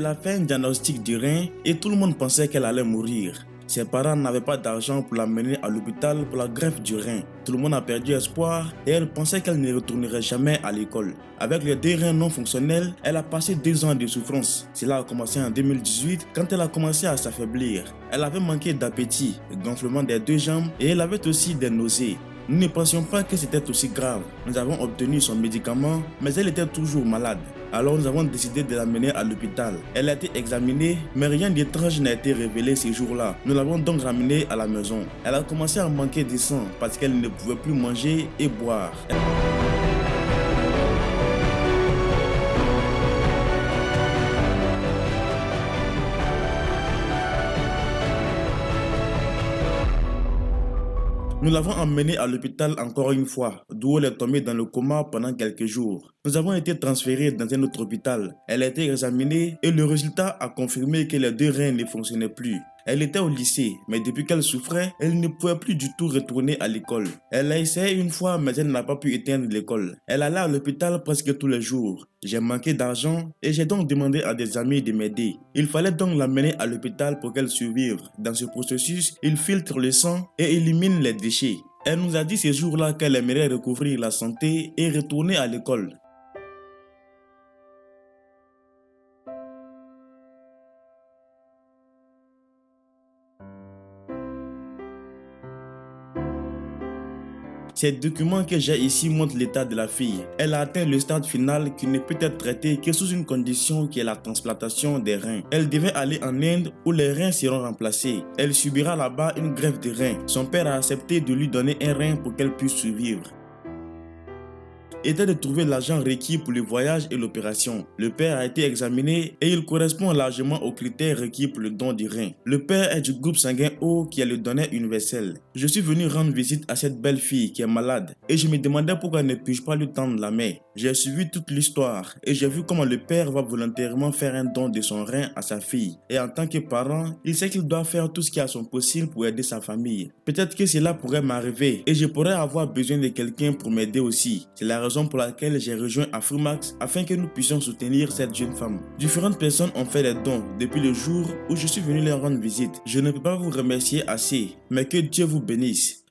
a fait un diagnostic du rein et tout le monde pensait qu'elle allait mourir. Ses parents n'avaient pas d'argent pour l'amener à l'hôpital pour la greffe du rein. Tout le monde a perdu espoir et elle pensait qu'elle ne retournerait jamais à l'école. Avec les 2 reins non fonctionnels, elle a passé 2 ans de souffrance. Cela a commencé en 2018 quand elle a commencé à s'affaiblir. Elle avait manqué d'appétit, gonflement des 2 jambes et elle avait aussi des nausées. Nous ne pensions pas que c'était aussi grave. Nous avons obtenu son médicament, mais elle était toujours malade. Alors nous avons décidé de l'amener à l'hôpital. Elle a été examinée, mais rien d'étrange n'a été révélé ces jours-là. Nous l'avons donc ramenée à la maison. Elle a commencé à manquer de sang parce qu'elle ne pouvait plus manger et boire. Nous l'avons emmenée à l'hôpital encore une fois, d'où elle est tombée dans le coma pendant quelques jours. Nous avons été transférés dans un autre hôpital. Elle a été examinée et le résultat a confirmé que les 2 reins ne fonctionnaient plus. Elle était au lycée, mais depuis qu'elle souffrait, elle ne pouvait plus du tout retourner à l'école. Elle a essayé une fois, mais elle n'a pas pu éteindre l'école. Elle allait à l'hôpital presque tous les jours. J'ai manqué d'argent et j'ai donc demandé à des amis de m'aider. Il fallait donc l'amener à l'hôpital pour qu'elle survive. Dans ce processus, ils filtrent le sang et éliminent les déchets. Elle nous a dit ces jours-là qu'elle aimerait recouvrir la santé et retourner à l'école. Ces documents que j'ai ici montrent l'état de la fille. Elle a atteint le stade final qui ne peut être traité que sous une condition qui est la transplantation des reins. Elle devait aller en Inde où les reins seront remplacés. Elle subira là-bas une greffe de reins. Son père a accepté de lui donner un rein pour qu'elle puisse survivre. Était de trouver l'argent requis pour le voyage et l'opération. Le père a été examiné et il correspond largement aux critères requis pour le don du rein. Le père est du groupe sanguin O qui est le donneur universel. Je suis venu rendre visite à cette belle fille qui est malade et je me demandais pourquoi ne puis-je pas lui tendre la main. J'ai suivi toute l'histoire et j'ai vu comment le père va volontairement faire un don de son rein à sa fille. Et en tant que parent, il sait qu'il doit faire tout ce qui est à son possible pour aider sa famille. Peut-être que cela pourrait m'arriver et je pourrais avoir besoin de quelqu'un pour m'aider aussi. C'est la raison pour laquelle j'ai rejoint Afrimax afin que nous puissions soutenir cette jeune femme. Différentes personnes ont fait des dons depuis le jour où je suis venu leur rendre visite. Je ne peux pas vous remercier assez, mais que Dieu vous bénisse.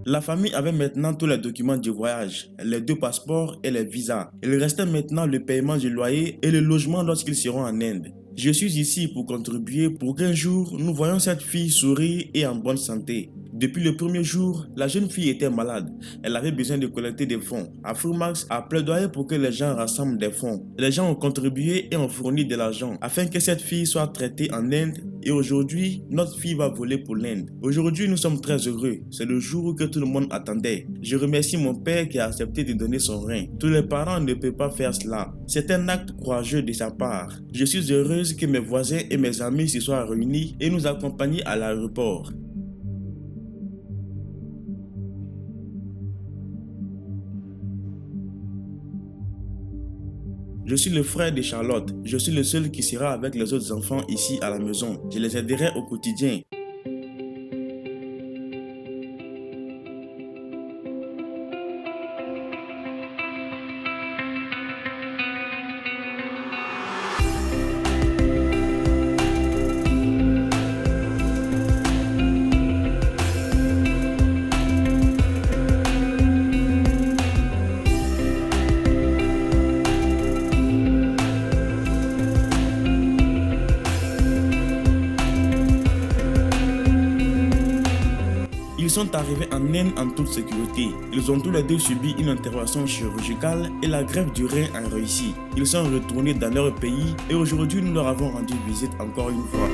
La famille avait maintenant tous les documents du voyage, les 2 passeports et les visas. Il restait maintenant le paiement du loyer et le logement lorsqu'ils seront en Inde. Je suis ici pour contribuer pour qu'un jour nous voyions cette fille sourire et en bonne santé. Depuis le premier jour, la jeune fille était malade. Elle avait besoin de collecter des fonds. Afrimax a plaidoyé pour que les gens rassemblent des fonds. Les gens ont contribué et ont fourni de l'argent afin que cette fille soit traitée en Inde. Et aujourd'hui, notre fille va voler pour l'Inde. Aujourd'hui, nous sommes très heureux. C'est le jour que tout le monde attendait. Je remercie mon père qui a accepté de donner son rein. Tous les parents ne peuvent pas faire cela. C'est un acte courageux de sa part. Je suis heureuse que mes voisins et mes amis se soient réunis et nous accompagnent à l'aéroport. Je suis le frère de Charlotte. Je suis le seul qui sera avec les autres enfants ici à la maison. Je les aiderai au quotidien. Ils sont arrivés en Inde en toute sécurité. Ils ont tous les 2 subi une intervention chirurgicale et la greffe du rein a réussi. Ils sont retournés dans leur pays et aujourd'hui nous leur avons rendu visite encore une fois.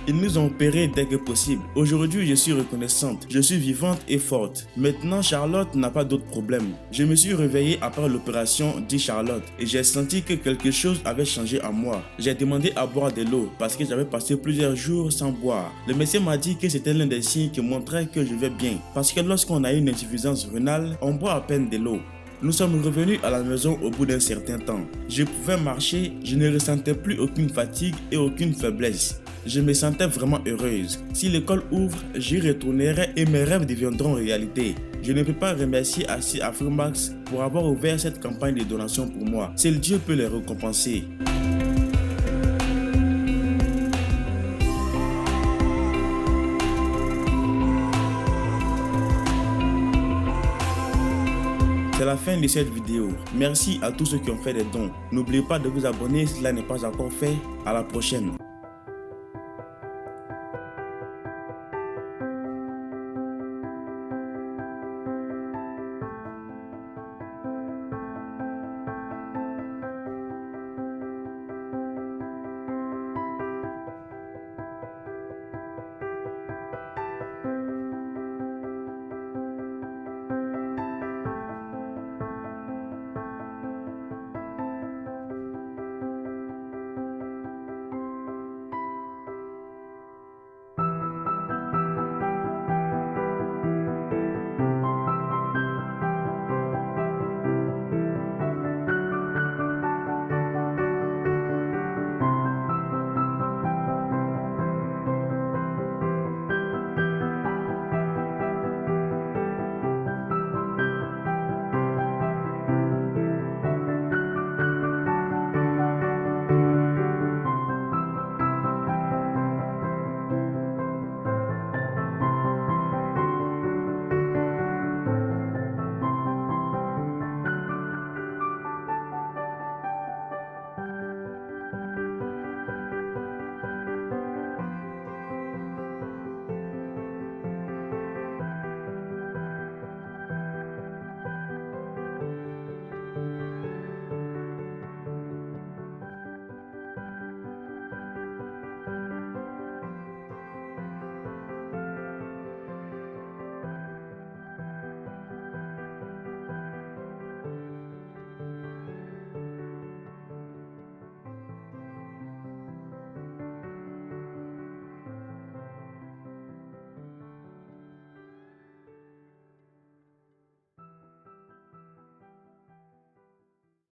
Ils nous ont opérés dès que possible. Aujourd'hui, je suis reconnaissante. Je suis vivante et forte. Maintenant, Charlotte n'a pas d'autres problèmes. Je me suis réveillée après l'opération, dit Charlotte, et j'ai senti que quelque chose avait changé en moi. J'ai demandé à boire de l'eau parce que j'avais passé plusieurs jours sans boire. Le médecin m'a dit que c'était l'un des signes qui montrait que je vais bien. Parce que lorsqu'on a une insuffisance rénale, on boit à peine de l'eau. Nous sommes revenus à la maison au bout d'un certain temps. Je pouvais marcher, je ne ressentais plus aucune fatigue et aucune faiblesse. Je me sentais vraiment heureuse. Si l'école ouvre, j'y retournerai et mes rêves deviendront réalité. Je ne peux pas remercier assez Afrimax pour avoir ouvert cette campagne de donation pour moi. Seul Dieu peut les récompenser. C'est la fin de cette vidéo. Merci à tous ceux qui ont fait des dons. N'oubliez pas de vous abonner si cela n'est pas encore fait. À la prochaine.